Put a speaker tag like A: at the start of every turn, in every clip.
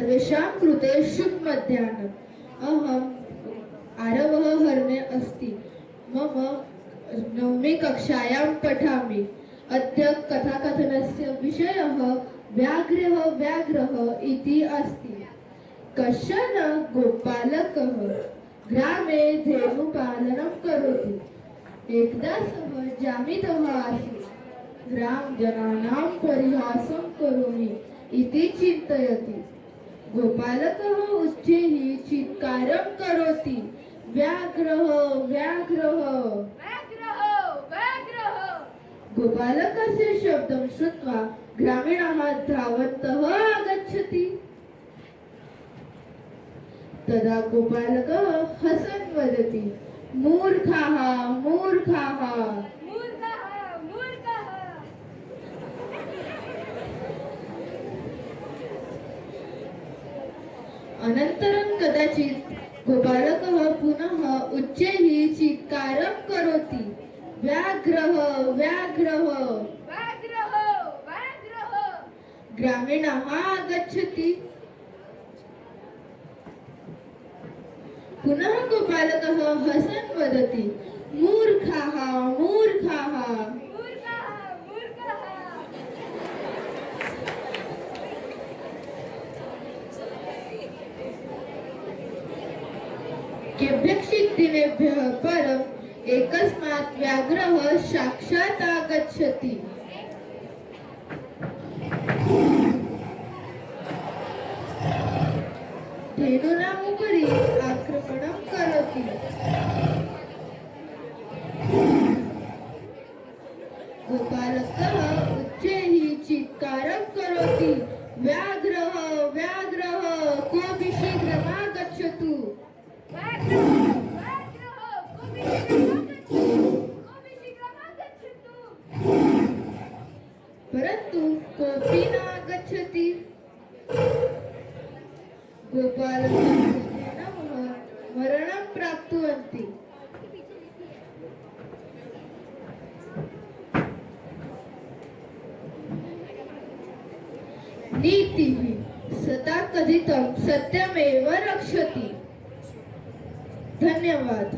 A: सर्वेषां कृते शुभ मध्याह्न अहम् आरवः हरणे अस्ति मम नवमी कक्षायां पठामि। अद्य कथाकथनस्य विषयः व्याघ्रः इति अस्ति। कश्चन गोपालकः ग्रामे धेनुपालनं करोति। एकदा सः जामितः आसीत्। ग्रामजनानां परिहासं करोमि इति चिन्तयति। गोपालकः उच्चैः चित्कारं करोति, व्याघ्रः व्याघ्रः। गोपालकस्य शब्दं श्रुत्वा ग्रामीणाः धावन्तः आगच्छति। तदा गोपालकः हसन् वदति, मूर्खाः मूर्खाः। अनन्तरं कदाचित् गोपालकः पुनः उच्चैः चित्कारं करोति, व्याघ्रः व्याघ्रः। ग्रामीणाः आगच्छति। पुनः गोपालकः हसन् वदति, मूर्खाः मूर्खाः। केभ्यश्चित् दिनेभ्यः परम् एकस्मात् व्याघ्रः साक्षात् आगच्छति। धेनूनाम् उपरि आक्रमणं करोति। गोपालकः उच्चैः चित्कारं करोति, व्याघ्रः व्याघ्रः, कोऽपि शीघ्रम् आगच्छतु। परन्तु कोऽपि न आगच्छति। गोपालकः मरणं प्राप्नुवन्ति। नीतिः सदा कथितं सत्यमेव रक्षति। धन्यवाद।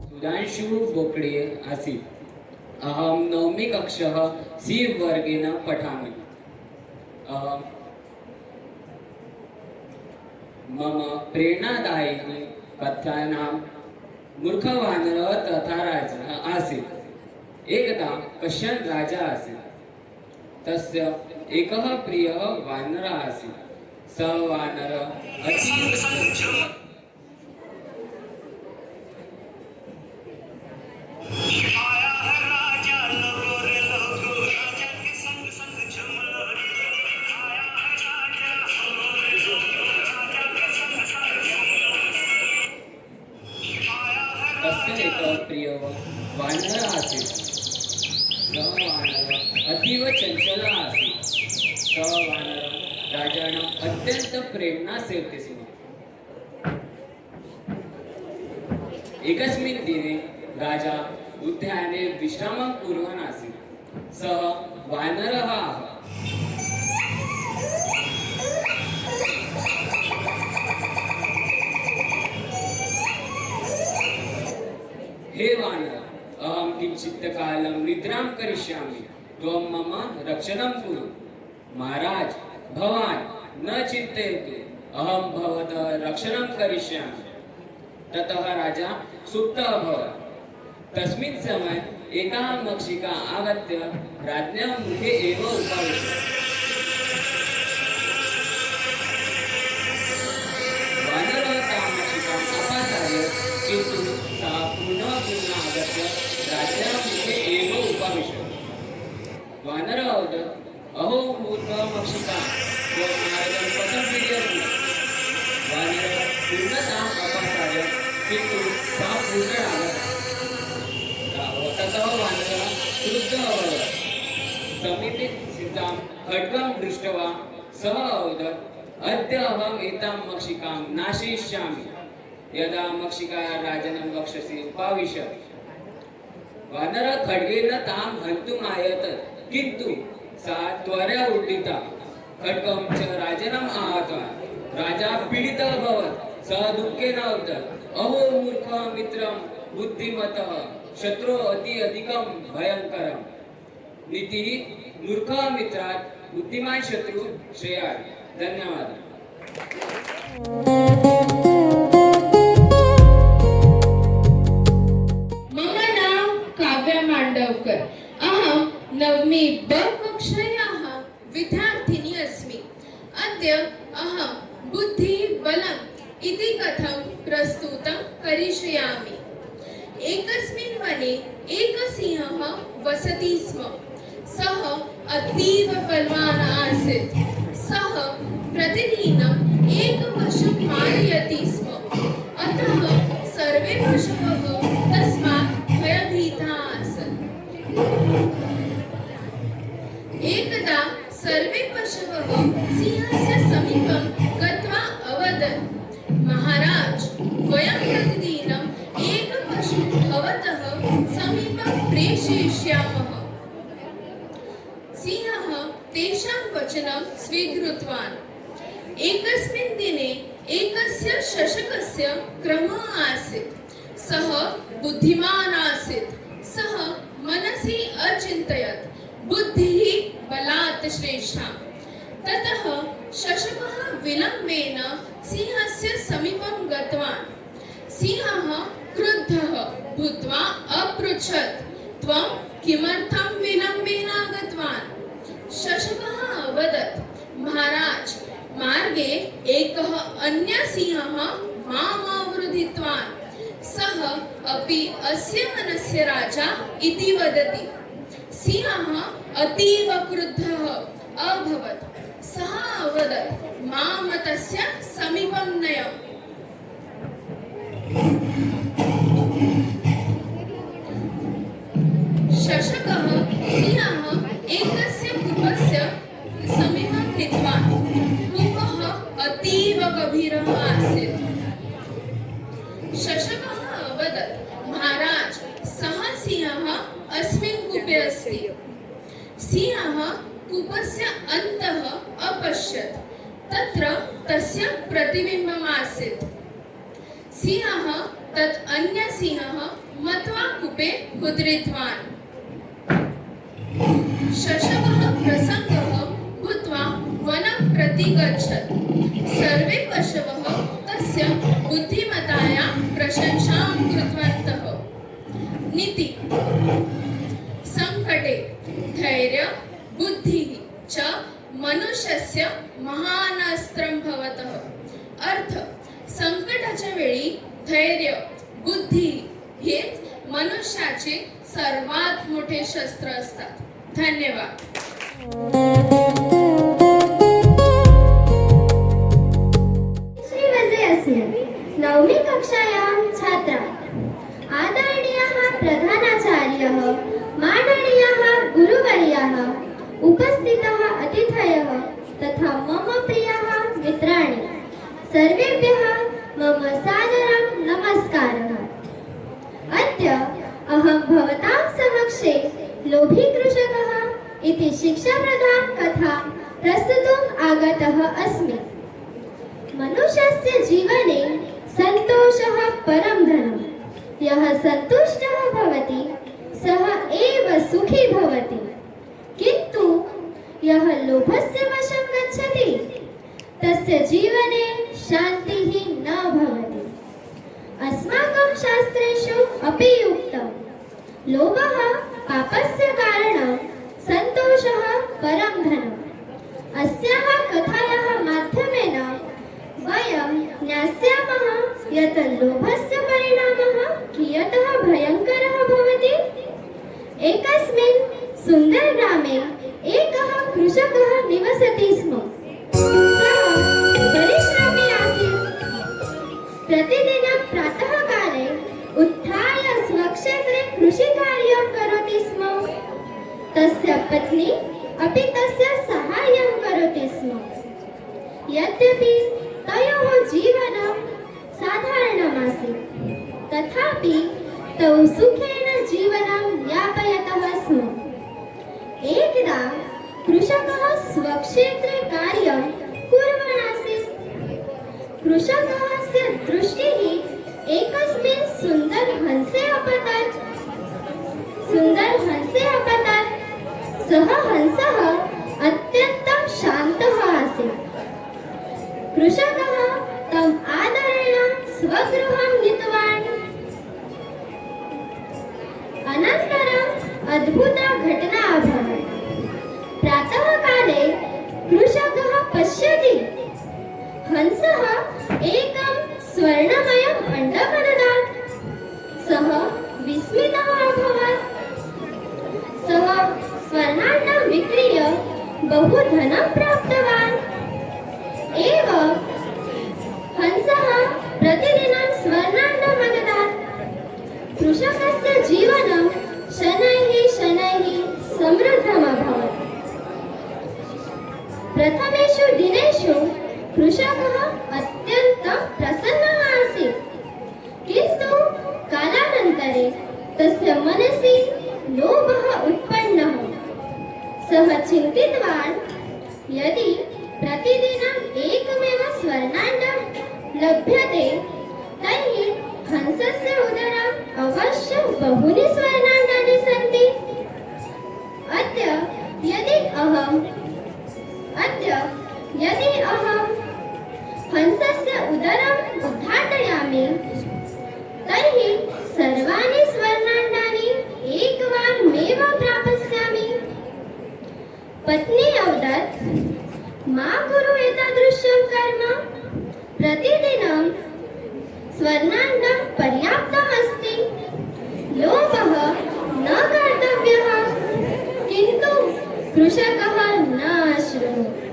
B: सुधांशु बोकडे आसीत्। अहं नवमी कक्षः सी वर्गेण पठामि। मम प्रेरणादायिनी कथानां मूर्खवानरः तथा राजा आसीत्। एकदा कश्चन राजा आसीत्। तस्य एकः प्रियः वानरः आसीत्। सः वानरः अतीव वानरः आसीत्। सः वानरः अतीव चञ्चलः आसीत्। सः वानरः राजानं अत्यन्तं प्रेम्णा सेवते स्म। एकस्मिन् दिने राजा उद्याने विश्रामं कुर्वन् आसीत्। सः वानरः हे वानर, अहं किञ्चित् कालं निद्रां करिष्यामि, त्वं मम रक्षणं कुरु। महाराज, भवान् न चिन्तयतु, अहं भवतः रक्षणं करिष्यामि। ततः राजा सुप्तः अभवत्। तस्मिन् समये एका मक्षिका आगत्य राज्ञः मुखे एव उपविशत्। वानरः तां मक्षिकाम् अपासारय, किन्तु सा पुनः आगत्य राज्ञः मुखे एव उपविशत्। वानरः अवदत्, अहो मूर्खः मक्षिका, त्वं मार्गं कथं पीडयसि? वानरः पुनः अपासारय, किन्तु सा पुनः आगता। ततः वानरः क्रुद्धः अभवत्। समीपे स्थितां खड्गं दृष्ट्वा सः अवदत्, अद्य अहम् एतां मक्षिकां नाशयिष्यामि। यदा मक्षिका राजनं वक्षसि उपाविशत्, वानर खड्गेन ताम हन्तुमायत किन्तु सा त्वरया उड्डिता खड्गं च राजनम् आहत्वा राजा पीडितः अभवत् सः दुःखेन अवदत् अहो मूर्खः मित्रं बुद्धिमतः शत्रो अति अधिकं भयंकरम् नीतिः मूर्खः मित्रात् बुद्धिमान शत्रु श्रेयात् धन्यवाद
A: मम नाम काव्या मांडवकर अहं नवमी ब कक्षायाः विद्यार्थिनी अस्मि अद्य अहं बुद्धि बलम् इति कथं प्रस्तुतं करिष्यामि एकस्मिन् वने एकः सिंहः वसति स्म सः अतीव बलवान् आसीत् सः प्रतिदिनम् एकपशुं मारयति स्म अतः सर्वे पशवः तस्मात् भयभीताः आसन् एकदा सर्वे पशवः सिंहस्य समीपं गत्वा अवदन् महाराज वयं प्रतिदिनम् एकपशुं भवतः समीपं प्रेषयिष्यामः सिंहः तेषां वचनं स्वीकृतवान् एकस्मिन् दिने एकस्य शशकस्य क्रमः आसीत् सः बुद्धिमान् आसीत् सः मनसि अचिन्तयत् बुद्धिः बलात् श्रेष्ठा ततः शशकः विलम्बेन सिंहस्य समीपं गतवान् सिंहः क्रुद्धः भूत्वा अपृच्छत् त्वं किमर्थं विलम्बेन आगतवान् शशकः अवदत् महाराज मार्गे एकः अन्यः सिंहः माम् अवरुधितवान् सः अपि अस्य वनस्य राजा इति वदति सिंहः अतीव क्रुद्धः अभवत् सः अवदत् मां तस्य समीपं नय शशकः सिंहः एकस्य कूपस्य समीपं नीतवान् कूपः अतीव गभीरः आसीत् शशकः अवदत् महाराज सः सिंहः अस्मिन् कूपे अस्ति सिंहः कूपस्य अन्तः अपश्यत् तत्र तस्य प्रतिबिम्बम् आसीत् सिंहः तत् अन्यसिंहः मत्वा कूपे उद्रितवान् शशकः प्रसङ्गः भूत्वा वनं प्रति गच्छत् सर्वे पशवः तस्य बुद्धिमतायां प्रशंसां कृतवन्तः नीति संकटे धैर्य बुद्धिः च मनुष्यस्य महान अस्त्रं भवतः अर्थ संकटाच्या वेळी धैर्य बुद्धी हे मनुष्याचे सर्वात मोठे शस्त्र असतात धन्यवाद
C: श्री वजयस्य नवमी कक्षायां छात्रा आदरणीयः प्रधानाचार्यः माननीयः गुरुवर्यः उपस्थितः अतिथयः तथा मम प्रियः मित्राणि सर्वेभ्यः मम सादरं नमस्कारः अद्य अहं भवतां समक्षे लोभीकृषकः इति शिक्षाप्रदां कथां प्रस्तुतुम् आगतः अस्मि मनुष्यस्य जीवने सन्तोषः परं धनं यः सन्तुष्टः भवति सः एव सुखी भवति किन्तु यः लोभस्य वशं गच्छति तस्य जीवने शान्तिः न भवति अस्माकं शास्त्रेषु अपि उक्तं लोभः पापस्य कारणं सन्तोषः परं धनम् अस्याः कथायाः माध्यमेन वयं ज्ञास्यामः यत् लोभस्य परिणामः कियतः भयङ्करः भवति एकस्मिन् सुन्दरग्रामे एकः कृषकः निवसति स्म सः परिश्रमी आसीत् प्रतिदिनं प्रातःकाले उत्थाय स्वक्षेत्रे कृषिकार्यं करोति स्म तस्य पत्नी अपि तस्य साहाय्यं करोति स्म यद्यपि तयोः जीवनं साधारणमासीत् तथापि तौ सुखेन जीवनं क्षेत्रे कार्यं कुर्वन् आसीत्। कृषकस्य दृष्टिः एकस्मिन् सुन्दरहंसे अपतत्। सः हंसः अत्यन्तं शान्तः आसीत्। कृषकः तं आदरेण स्वगृहं नीतवान्। अनन्तरम् अद्भुता घटना अभवत्। प्रातःकाले कृषकः पश्यति, हंसः एकं स्वर्णमयम् अण्डं ददात्। सः विस्मितः अभवत्। सः स्वर्णाण्डं विक्रीय बहु धनं प्राप्तवान्। एव हंसः प्रतिदिनं स्वर्णाण्डं ददात्। कृषकस्य जीवनं शनैः समृद्धम् अभवत्। प्रथमेषु दिनेषु कृषकः अत्यन्तं प्रसन्नः आसीत्, किन्तु कालानन्तरे तस्य मनसि लोभः उत्पन्नः। सः चिन्तितवान्, यदि प्रतिदिनम् एकमेव स्वर्णाण्डं लभ्यते तर्हि हंसस्य उदरम् अवश्यं बहूनि स्वर्णाण्डानि सन्ति। अद्य यदि अहं हंसस्य उदरम् उद्घाटयामि तर्हि सर्वाणि स्वर्णाण्डानि एकवारमेव प्राप्स्यामि। पत्नी अवदत्, मा कुरु एतादृशं कर्म। प्रतिदिनं स्वर्णाण्डं पर्याप्तम् अस्ति। लोभः न कर्तव्यः। किन्तु कृषकः न अशृणुत्।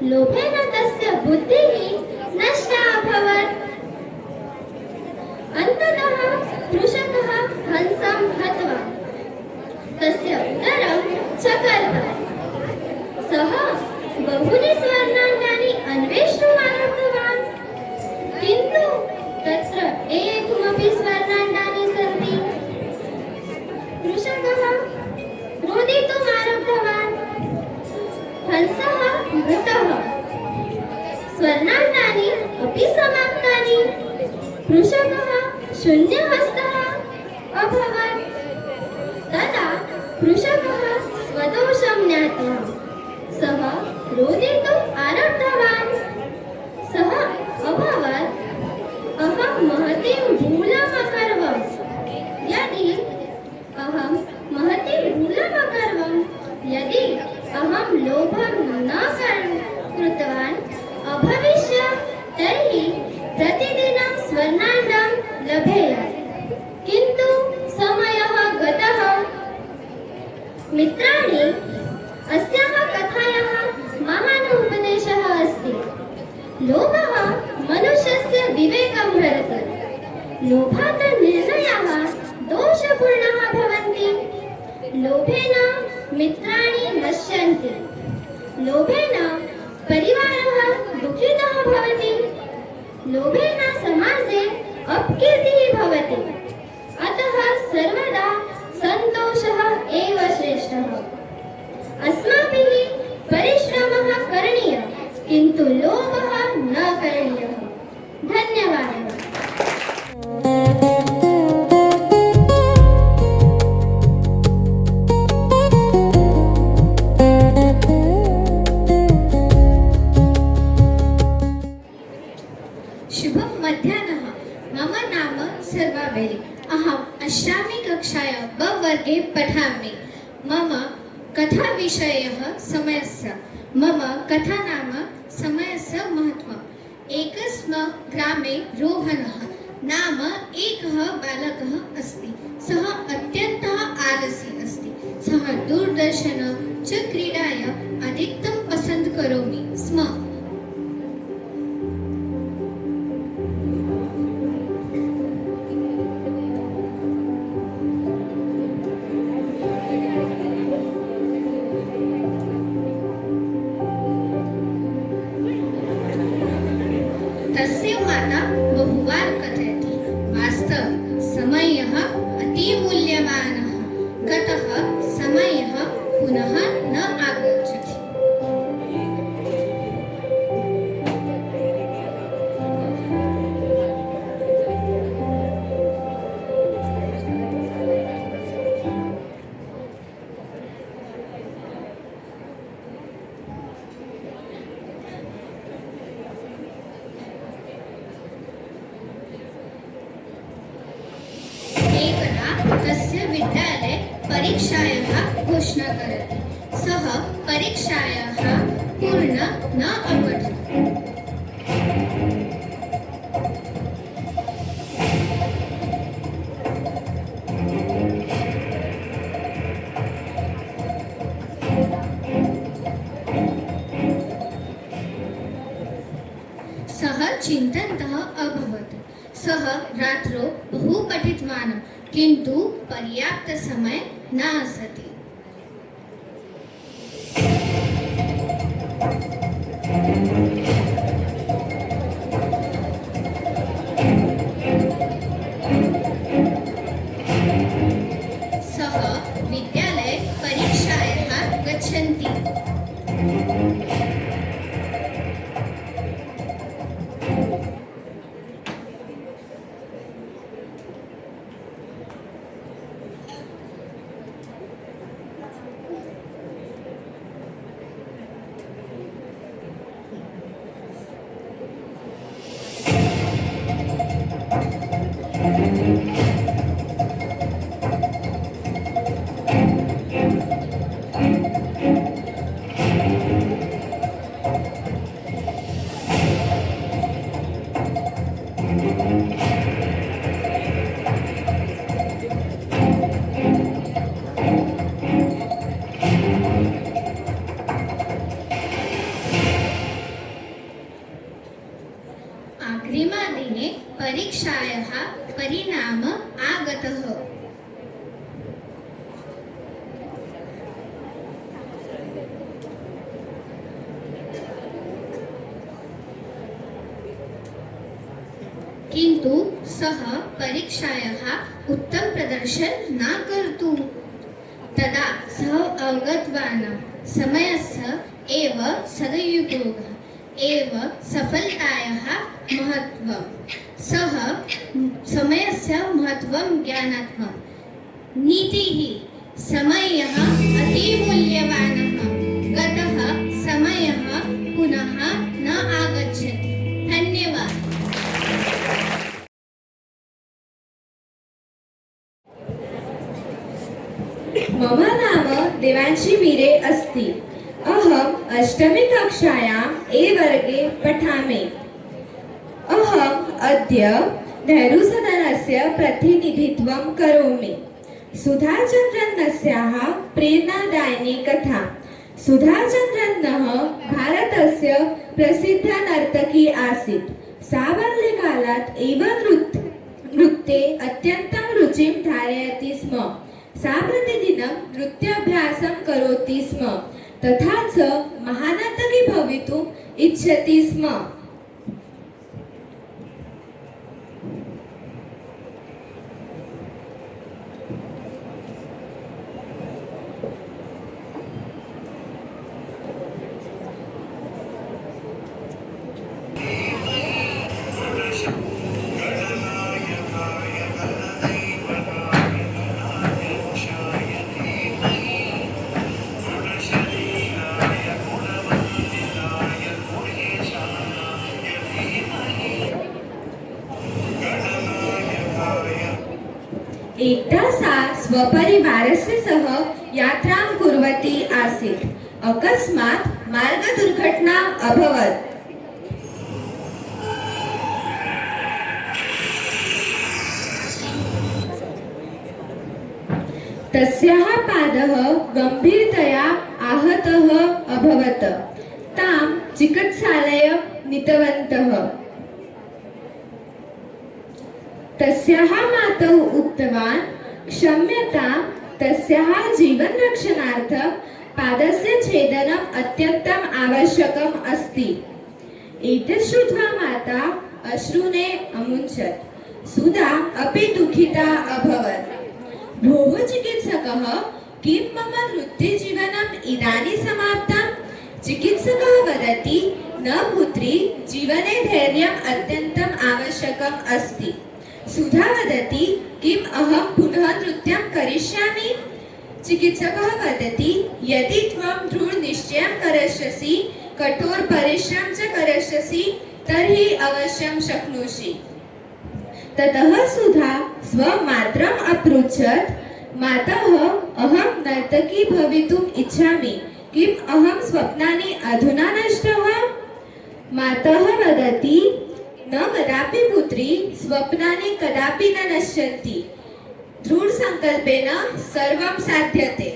C: लोभेन तस्य बुद्धिः नष्टा अभवत्। अन्ततः कृषकः हंसं हत्वा तस्य उदरं चकर्तत्। सः बहूनि स्वर्णाण्डानि अन्वेष्टुम् आरब्धवान्, किन्तु तत्र एकमपि स्वर्णाण्डानि सन्ति। कृषकः रोदितुम् आरब्धवान्। हंसः मृतः। स्वर्णाण्डानि अपि समाप्तानि। कृषकः शून्यहस्तः अभवत्। तदा कृषकः स्वदोषं ज्ञात्वा सः रोदितुम् आरब्धवान्। सः अभवत्, अहं महतीं भूलम् अकरवम्। यदि अहं लोभं न कृतवान् अभविष्यत् तर्हि प्रतिदिनं स्वर्णाण्डं लभेयम्। किन्तु समयः गतः। मित्राणि, अस्याः कथायाः महान् उपदेशः अस्ति। लोभः मनुष्यस्य विवेकं हरति। लोभात् निर्णयाः दोषपूर्णाः भवन्ति। लोभेन मित्राणि नश्यन्ति। लोभेन परिवारः दुःखितः भवति। लोभेन समाजे अपकीर्तिः भवति। अतः सर्वदा सन्तोषः एव श्रेष्ठः। अस्माभिः परिश्रमः करणीयः, किन्तु लोभः न करणीयः। धन्यवादः।
D: शुभं मध्याह्नः। मम नाम सर्वाबेली। अहम् 8मी कक्षायां ब-वर्गे पठामि। मम कथाविषयः समयस्य। मम कथा नाम समयस्य महत्त्वम्। एकस्मिन् ग्रामे रोहनः नाम एकः बालकः अस्ति। सः अत्यन्तः आलसी अस्ति। सः दूरदर्शन च क्रीडाय अधिकं पसन्द करोमि स्म। तस्य माता बहुवार कथयति, वास्तव समयः अतिमूल्यवानः। गतः समयः पुनः न आगच्छति। करोति सः परीक्षायाः पूर्ण न अपठत् सः चिन्तन्तः अभवत् सः रात्रौ बहु पठितवान् किन्तु पर्याप्तसमये न आसति सः विद्यालये परीक्षायाः गच्छन्ति अग्रिमदिने परीक्षायाः परिणामः आगतः किन्तु सः परीक्षायाः उत्तमप्रदर्शनं न कर्तुं तदा सः अवगतवान् समयस्य एव सदुपयोगः एव सफलतायाः महत्त्वं सः समयस्य महत्त्वं ज्ञात्वा नीतिः समयः अतिमूल्यवानः गतः समयः पुनः न आगच्छति धन्यवादः
E: मम नाम देवांशी मीरे अस्ति अहम् अष्टमी कक्षायाम् ए वर्गे पठामि अहम् अद्य नेहरूसदनस्य प्रतिनिधित्वं करोमि सुधाचन्द्रन्नस्याः प्रेरणादायिनी कथा सुधाचन्द्रन्नः भारतस्य प्रसिद्धनर्तकी आसीत् सा बाल्यकालात् एव नृत्ये अत्यन्तं रुचिं धारयति स्म सा प्रतिदिनं नृत्याभ्यासं करोति स्म तथा च महानर्तकी भवितुम् इच्छति स्म एकदा सा स्वपरिवारस्य सह यात्रां कुर्वती आसीत् अकस्मात् मार्गदुर्घटना अभवत् तस्याः पादः गम्भीरतया आहतः अभवत् तां चिकित्सालयं नीतवन्तः तस्याः मातुः उक्तवान् क्षम्यतां तस्याः जीवनरक्षणार्थं पादस्य छेदनम् अत्यन्तम् आवश्यकम् अस्ति एतत् श्रुत्वा माता अश्रूणे अमुञ्चत् सुधा अपि दुःखिता अभवत् भोः चिकित्सकः किं मम नृत्यजीवनम् इदानीं समाप्तं चिकित्सकः वदति न पुत्री जीवने धैर्यम् अत्यन्तम् आवश्यकम् अस्ति सुधा वदति किम् अहं पुनः नृत्यं करिष्यामि चिकित्सकः वदति यदि त्वं दृढनिश्चयं करिष्यसि कठोरपरिश्रमं च करिष्यसि तर्हि अवश्यं शक्नोषि ततः सुधा स्वमातरम् अपृच्छत् मातः अहं नर्तकी भवितुम् इच्छामि किम् अहं स्वप्नानि अधुना नष्टः मातः वदति न कदापि पुत्री स्वप्नानि कदापि न नश्यन्ति दृढसङ्कल्पेन सर्वं साध्यते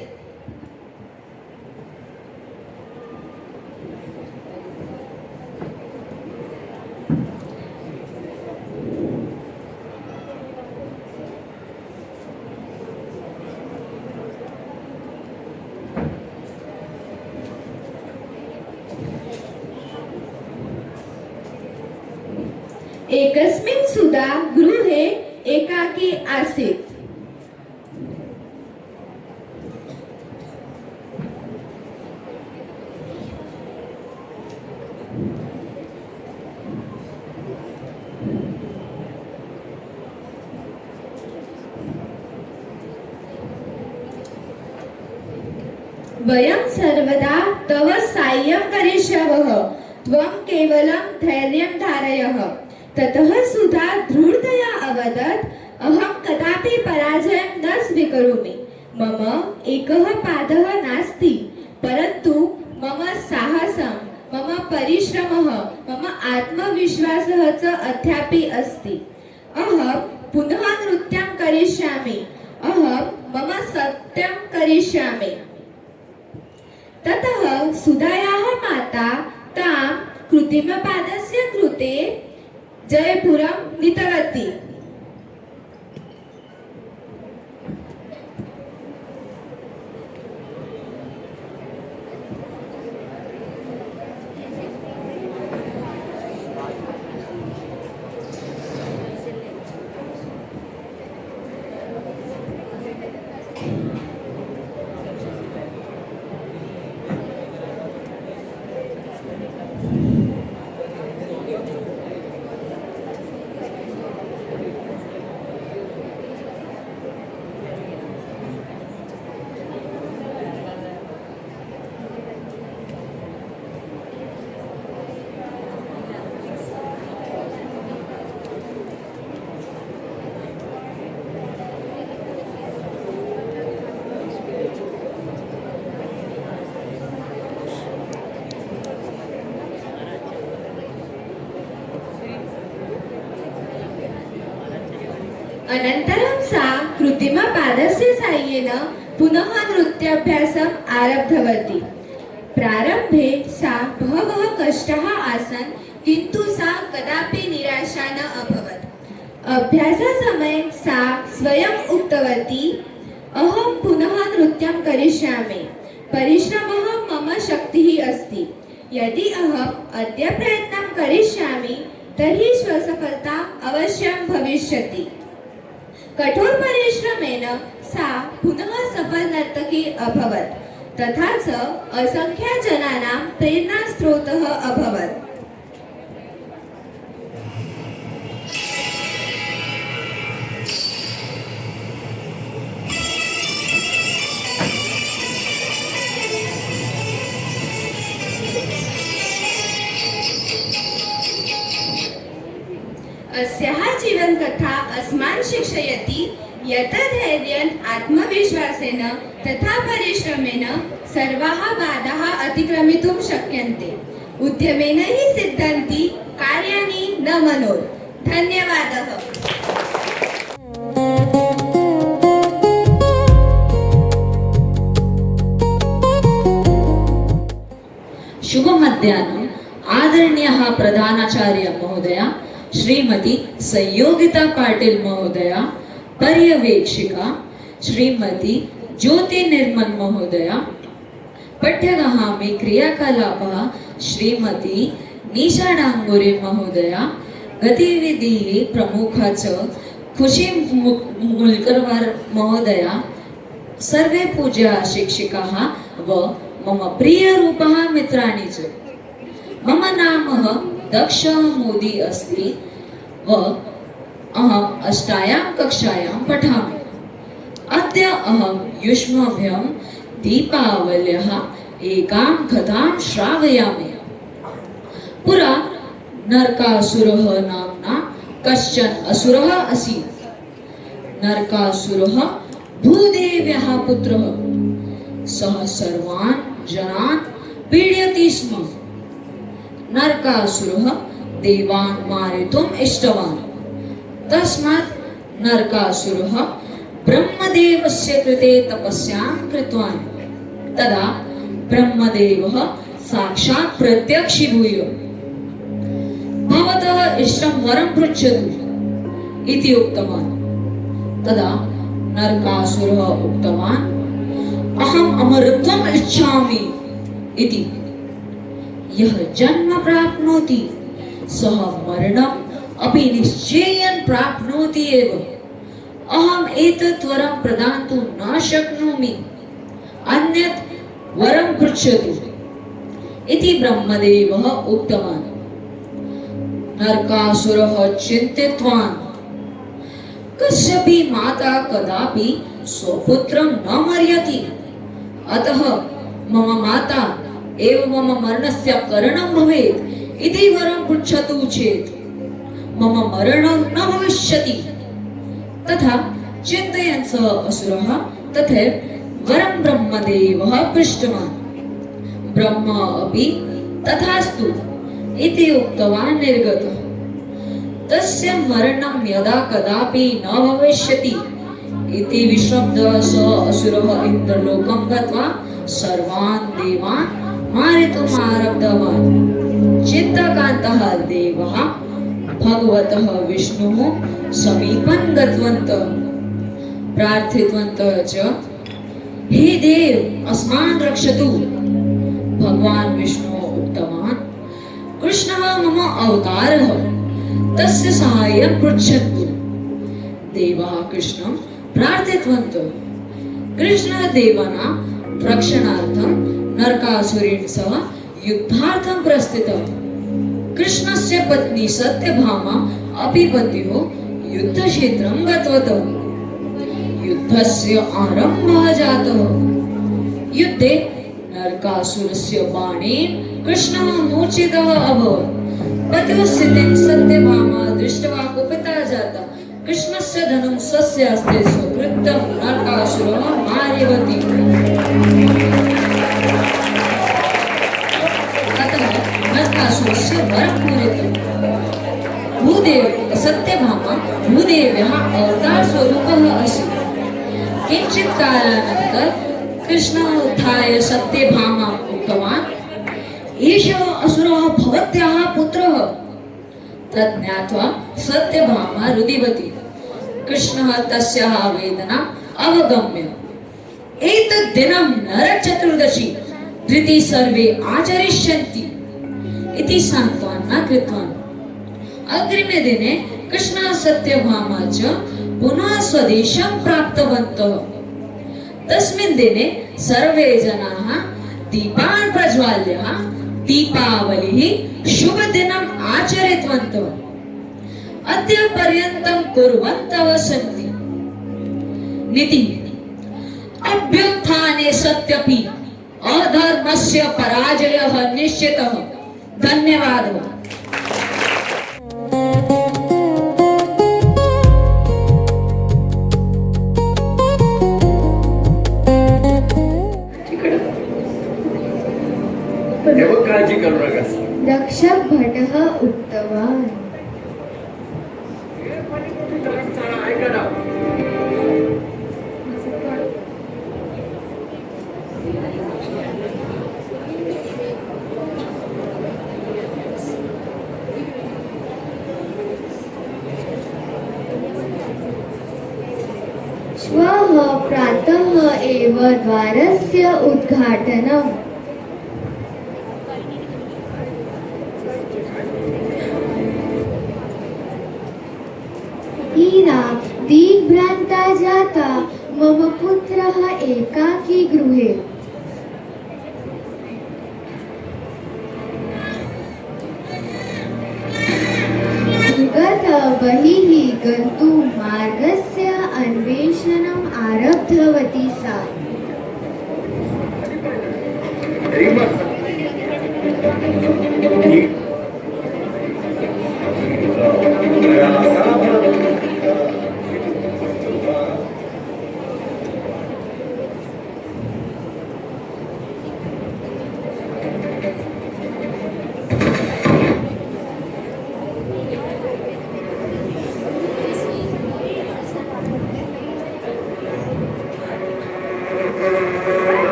E: एकस्मिन् सुधा गृहे एकाकी आसीत् वयं सर्वदा तव साहाय्यं करिष्यावः त्वं केवलं धैर्यं धारयः ततः सुधा दृढतया अवदत् अहं कदापि पराजयं न स्वीकरोमि मम एकः पादः नास्ति परन्तु मम साहसं मम परिश्रमः मम आत्मविश्वासः च अद्यापि अस्ति अहं पुनः नृत्यं करिष्यामि अहं मम सत्यं करिष्यामि ततः सुधायाः माता तां कृत्रिमपादस्य कृते जयपुरं नीतवती अनन्तरं सा कृत्रिमपादस्य साहाय्येन पुनः नृत्याभ्यासम् आरब्धवती प्रारम्भे सा बहवः कष्टाः आसन् किन्तु सा कदापि निराशा न अभवत् अभ्याससमये सा स्वयम् उक्तवती अहं पुनः नृत्यं करिष्यामि परिश्रमः मम शक्तिः अस्ति यदि अहम् अद्य प्रयत्नं करिष्यामि तर्हि स्वसफलता अवश्यं भविष्यति कठोर परिश्रमेण सा पुनः सफल नर्तकी अभवत् तथा च असंख्य जनानां प्रेरणास्रोतः अभवत् अस्याः जीवनकथा अस्मान् शिक्षयति यत् धैर्येण आत्मविश्वासेन तथा परिश्रमेण सर्वाः बाधाः अतिक्रमितुं शक्यन्ते उद्यमेन हि सिद्धन्ति कार्याणि न मनो धन्यवादः
F: शुभ मध्याह्न आदरणीयः प्रधानाचार्य महोदया श्रीमती संयोगिता पाटिल महोदया पर्यवेक्षिका श्रीमती ज्योति निर्मल महोदया पठ्यगहामि क्रियाकलापः श्रीमती निशा डांगुरे महोदया गतिविधिः प्रमुखा च खुशी मुलकरवार महोदया सर्वे पूज्या शिक्षिकाः व मम प्रियरूपः मित्राणि च मम नाम दक्ष मोदी अस्ति व अहम् 8ायां कक्षायां पठामि अद्य अहं युष्मभ्यं दीपावल्याः एकां कथां श्रावयामि पुरा नरकासुरः नाम्ना कश्चन असुरः आसीत् नरकासुरः भूदेव्याः पुत्रः सः सर्वान् जनान् पीडयति स्म। नरकासुरः देवान् मारितुम् इष्टवान्। तस्मात् नरकासुरः ब्रह्मदेवस्य कृते तपस्यां कृतवान्। तदा ब्रह्मदेवः साक्षात् प्रत्यक्षीभूय भवतः इष्टं वरं पृच्छतु इति उक्तवान्। तदा नरकासुरः उक्तवान्, अहम् अमरत्वम् इच्छामि इति। यः जन्म प्राप्नोति सः मरणम् अपि निश्चयेन प्राप्नोति एव। अहम् एतत् वरं प्रदातुं न शक्नोमि, अन्यत् वरं पृच्छतु इति ब्रह्मदेवः उक्तवान्। नरकासुरः चिन्तितवान्, कस्यापि माता कदापि स्वपुत्रं न मर्यति, अतः मम माता एव मम मरणस्य कारणं भवेत् इति वरं पृच्छतु चेत् मम मरणं न भविष्यति। तथा चिन्तयन् सः असुरः तथैव वरं ब्रह्मदेवः पृष्टवान्। ब्रह्म अपि तथास्तु इति उक्तवान् निर्गतः। तस्य मरणं यदा कदापि न भविष्यति इति विश्वब्दः सः असुरः इन्द्रलोकं गत्वा सर्वान् देवान् मारितुम् आरब्धवान्। चिन्ताकान्तः देवाः भगवतः विष्णुः समीपं गतवन्तः। प्रार्थितवन्तः च, हे देव अस्मान् रक्षतु। भगवान् विष्णुः उक्तवान्, कृष्णः मम अवतारः, तस्य साहाय्यं पृच्छन्तु। देवाः कृष्णं प्रार्थितवन्तः। कृष्णः देवानां रक्षणार्थं नरकासुरेण सह युद्धार्थं प्रस्थितः। कृष्णस्य पत्नी सत्यभामा अपि पत्युः युद्धक्षेत्रं गतवतः। युद्धस्य आरम्भः जातः। युद्धे नरकासुरस्य बाणेन कृष्णः मूर्छितः अभवत्। पत्युः स्थितिं सत्यभामा दृष्ट्वा कुपिता जाता। कृष्णस्य धनुं स्वस्य हस्ते स्वीकृत्य नरकासुरः मारितवती। अतः नरकासुरस्य वरं पूरितम्। भूदेव सत्यभामा भूदेव्याः अवतारस्वरूपः आसीत्। किञ्चित् कालानन्तरं कृष्णः उत्थाय सत्यभामाम् उक्तवान्, एषः असुरः भवत्याः पुत्रः। तत् ज्ञात्वा सत्यभामा रुदिवती। कृष्णः तस्याः वेदनाम् अवगम्य, एतत् दिनं नरकचतुर्दशी धृति सर्वे आचरिष्यन्ति इति सान्त्वना कृतवान्। अग्रिमे दिने कृष्णः सत्यभामा च पुनः स्वदेशं प्राप्तवन्तः। तस्मिन् दिने सर्वे जनाः दीपान् प्रज्वाल्य दीपावलिः शुभदिनम् आचरितवन्तः। अद्य पर्यन्तं कुर्वन्तः सन्ति। नीतिः, अभ्युत्थाने सत्यपि अधर्मस्य पराजयः निश्चितः। धन्यवादः।
B: काळजी करू नका।
C: दक्ष भटः उक्तवान्,
B: ऐका ना,
C: श्वः प्रातः एव द्वारस्य उद्घाटनम्। हीरा दिग्भ्रान्ता जाता, मम पुत्रः एकाकी गृहे। दुर्गतः बहिः गन्तुं मार्गस्य अन्वेषणम् आरब्धवती सा।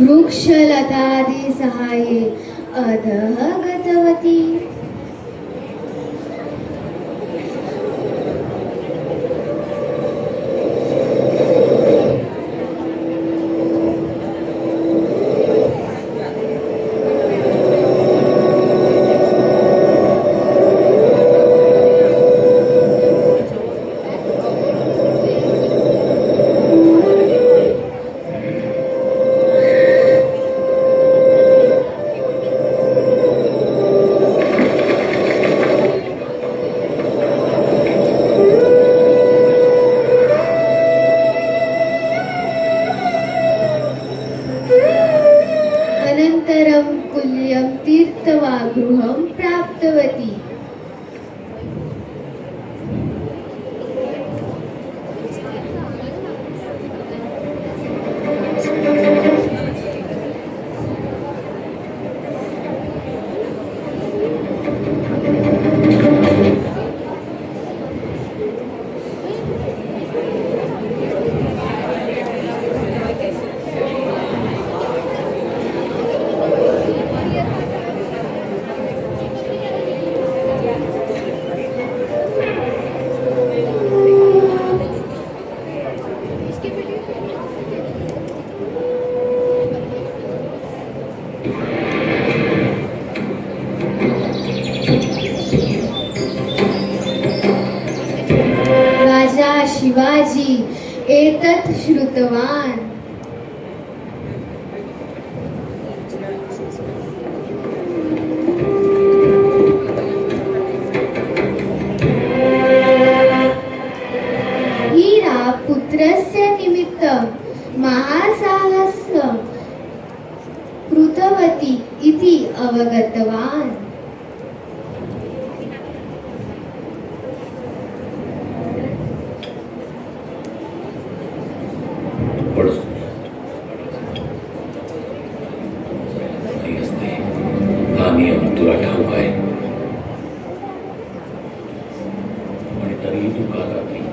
C: वृक्षलतादि सहाये अधः गतवती। अनन्तरं कुल्यं तीर्त्वा गृहं प्राप्तवती। राजा शिवाजी एतत् श्रुतवान्। हीरा पुत्रस्य निमित्तं महासाहसं कृतवती इति अवगतवान्।
G: हा नियम तुला ठाऊक आहे आणि तरीही तू का जाती?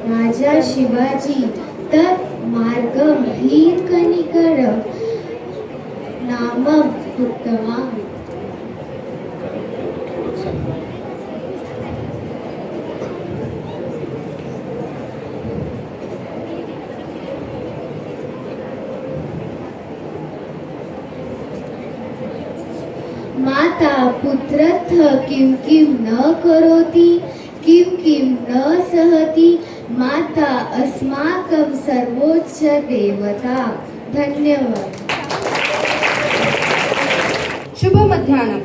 C: राजा शिवाजी तत् मार्गं हीरकणिकर नामं उक्तवान्। माता पुत्रः किं किं न करोति, किं किं न सहति, माता अस्माकं सर्वोच्च देवता। धन्यवाद।
E: शुभ मध्याह्नं।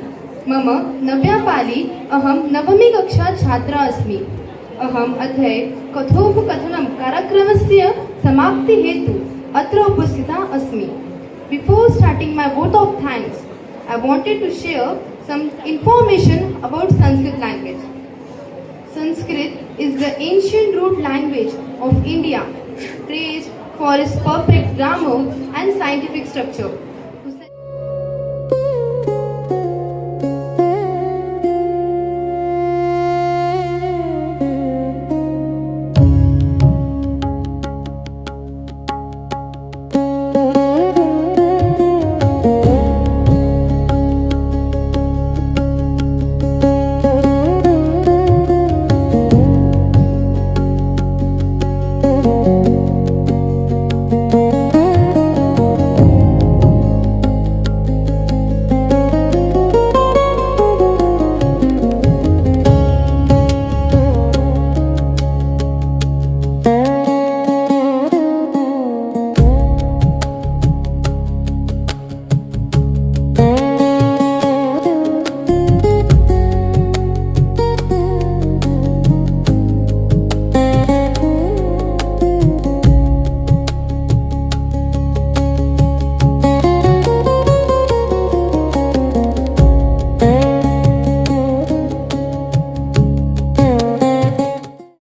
E: मम नव्यापाली अहं नवमी कक्षा छात्रा अस्मि। अहम् अद्य कथोपकथनं कार्यक्रमस्य समाप्तिहेतु अत्र उपस्थिता अस्मि। Before starting my vote of thanks, I wanted to share some information about Sanskrit language. Sanskrit is the ancient root language of India, praised for its perfect grammar and scientific structure.